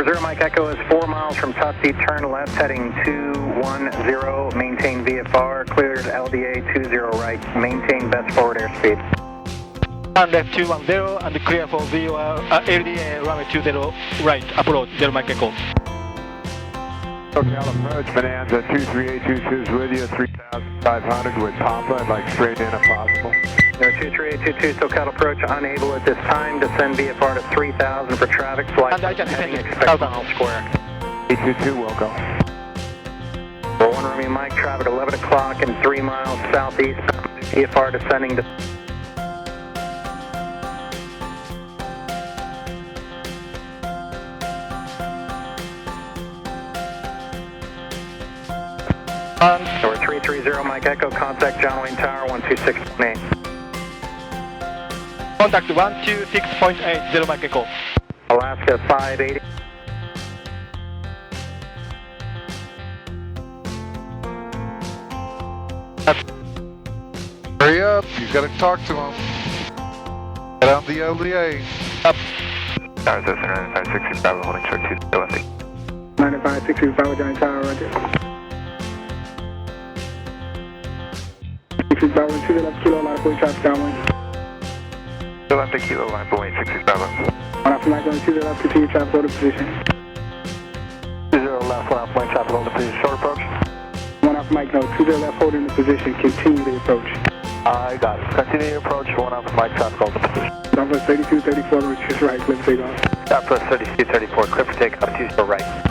Zero Mike Echo is 4 miles from Tusty, turn left heading 210, maintain VFR, cleared LDA 20 right, maintain best forward airspeed. Turn left 210 and clear for VOR, LDA runway 20 right, approach Zero Mike Echo. Okay, I'll approach Bonanza 23822 is with you, 3,500 with Papa, I'd like straight in if possible. 23822, SoCal approach unable at this time, descend VFR to 3,000 for traffic, flight And I can heading descend expect mile square. 822, will go. 1 Romeo Mike, traffic 11 o'clock and 3 miles southeast, VFR descending to... Number 330 Mike Echo, contact John Wayne Tower 126.8. Contact 126.8, Zero Mike Echo. Alaska 580. Hurry up, you gotta talk to him. Get on the LDA. Up. Tower 9560, Bravo, holding short 2 left. 9560, Bravo, Johnny Tower, right there. 60 Bravo, 2 left, kilo, line of boy, traffic downwind. 2 left, kilo, line for Wayne, 60 Bravo. 1 off Mike, 2 left, continue traffic, hold the position. 20 left, 1 off Mike, traffic hold the position, short approach. 1 off Mike, no, 20 left, holding the position, continue the approach. I got it. Continue your approach, 1 off Mike, traffic hold the position. Southwest 3234, which is right, clear for takeoff. Southwest 3234, clear for takeoff, 20 right.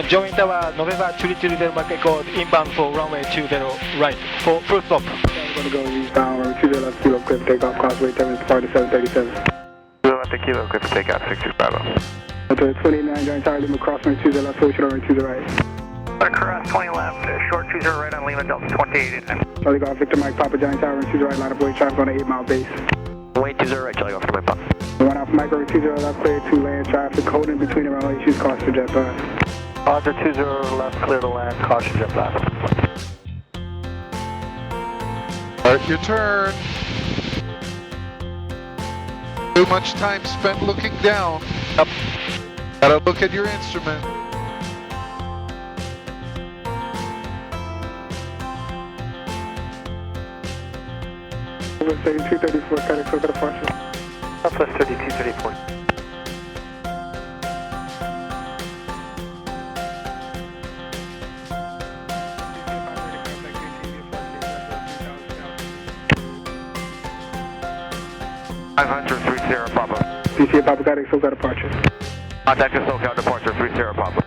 Join Tower, November 330 Mike Echo, inbound for runway 20 right, for full stop. I'm going to go eastbound, 20 left, kilo, clear for takeoff, crossway 10 minutes, departure 737. 2 left, kilo, clear for takeoff, 60 Bravo. Hotel 29, Johnny Tower, Lima, crossway 20 left, switch it over to the right. Cross 20 left, short 20 right on Lima, Delta 2889. Charlie Golf, Victor Mike, Papa, Johnny Tower, 20 right, line of boy, traffic on the 8 mile base. Wait 20 right, Charlie Golf for my pop. 1 off Mike, 20 left, clear to land traffic, holding between the runway, issues, cost for jet pass. Roger, 20 left, clear to land, caution jet blast. Start your turn. Too much time spent looking down. Up. Gotta look at your instrument. Southwest 3234, cutting circle departure. Southwest 3234. Papa. DCA Papa, cutting circle departure. Contact your SoCal departure, 30 Papa.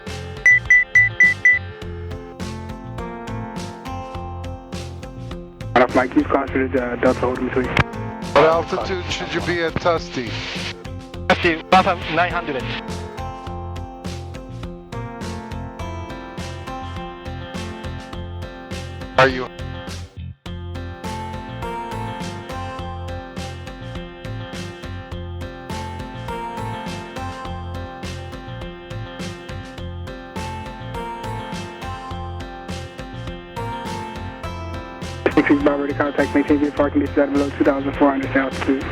One off Mike, keep caution to Delta holding between. What altitude should you be at Tusty? 900. Are you? Already contact, maintain VFR conditions at below 2,400 altitude.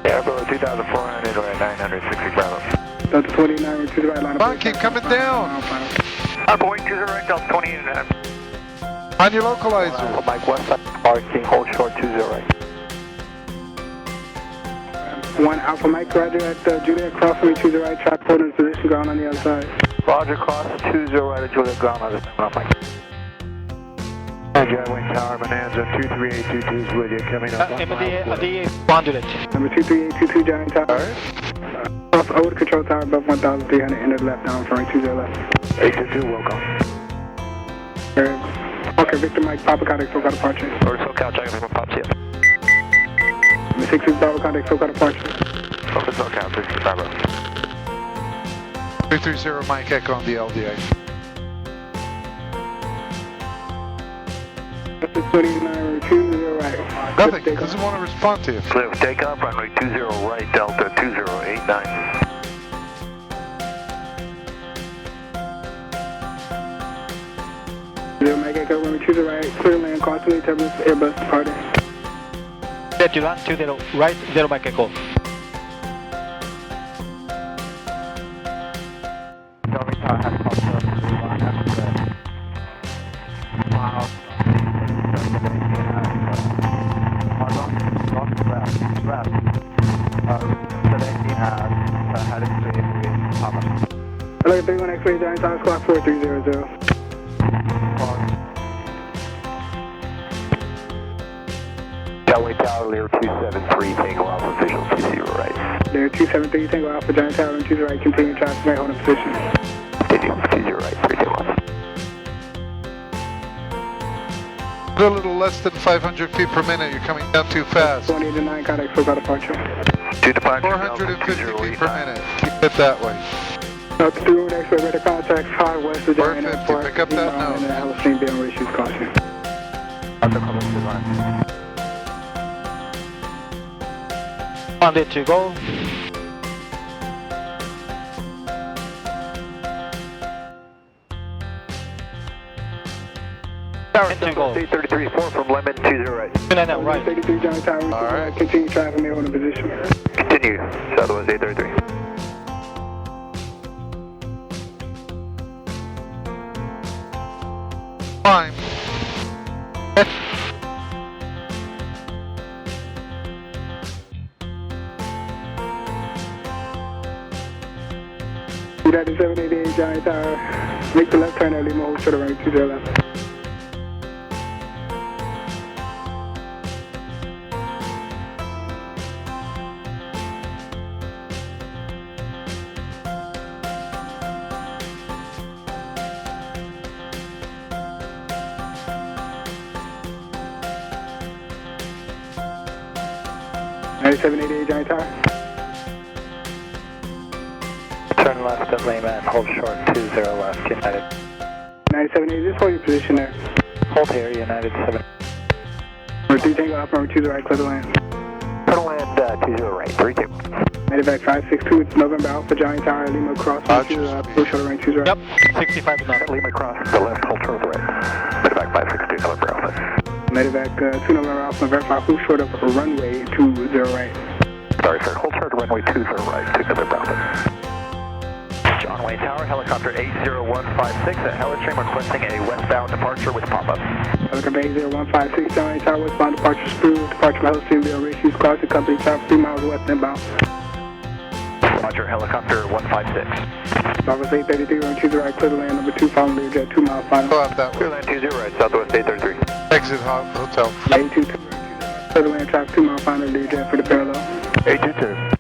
Yeah, below 2,400 or at 960 Bravo. Delta 29, to the right line. Come on, keep coming down. Wait 20 right, Delta 2889. On your localizer. Mike west side, parking, hold short 20 right. 1 Alpha Mike, roger at Juliet, crossway 20 right, traffic holding position, ground on the other side. Roger, cross 20 right at Juliet, ground on this one off Mike. John Wayne Tower, Bonanza 23822 is with you, coming up. MDA 100. Number 23822, Johnny Tower. Cross over control tower above 1,300, enter the left down, referring 20 left. 822, welcome. Okay, Victor Mike, Papa contact, SoCal departure. Or SoCal, checking from Pops here. Number 66, Bravo contact, SoCal departure. Over SoCal, 60 Bravo. 330 Mike Echo on the LDA. 29, 20 right. Nothing, doesn't want to respond to you. Clear for takeoff, runway 20 right, Delta 2089. Mike Echo, runway 20 right, clear land, call 28 turbulence, Airbus departing. Set to run 20 right, 0 Mike Echo. Hello, 31 X-ray, Giant Tower, squawk 4300. Gateway Tower, Lear 273, Tango Alpha, visual 20 right. Lear 273, Tango Alpha, Giant Tower, and 20 right, continue traffic, right, hold in position. Continue, 20 right, 321. A little less than 500 feet per minute. You're coming down too fast. 20 to 9, contact full departure. 2 departure. 450 feet per minute. Keep it that way. Up to 31 X-ray, radar contact 5 west of Giant 450, Airport. pick up that note. And the Alice Stream being issues caution. Ready to go. Tower, Ready to go. 833-4 from Lemon 20 right. 29 right. 33 Giant Tower, All right. continue traffic, right, hold in position. Continue, Southwest 833. Climb. United 788 Giant Tower, make the left turn at Lima, hold short of runway 20 left. United 788 Giant Tower. Turn left at Lehman, hold short 20 left, United. 9780, just hold your position there. Hold here, United 7. Number 3 Tango Alpha, number 20 right, clear the land. Turn land 20 right, 32. Medevac 562, it's November Alpha, Giant Tower, Lima Cross, full short range 20 right. Yep, 65 knots. Lima cross the left, hold short right. Medevac 562, November Alpha. Medevac 2 November Alpha, verify full short of runway 20 right. Sorry, sir, hold short runway 20 right, 2 November Alpha. John Wayne Tower, helicopter 80156 at Hellstream requesting a westbound departure with pop-up. Helicopter 80156, Giant Tower, westbound departure smooth, departure from Hellstream via issues crossing company traffic 3 miles west inbound. Roger, helicopter 156. Southwest 833, on 20 right, clear the land, number 2, following Learjet, 2 miles final. Go out that Clear way. land 20 right, Southwest 833. Exit hotel. 822, clear the land, traffic 2 miles final, Learjet for the parallel. 822.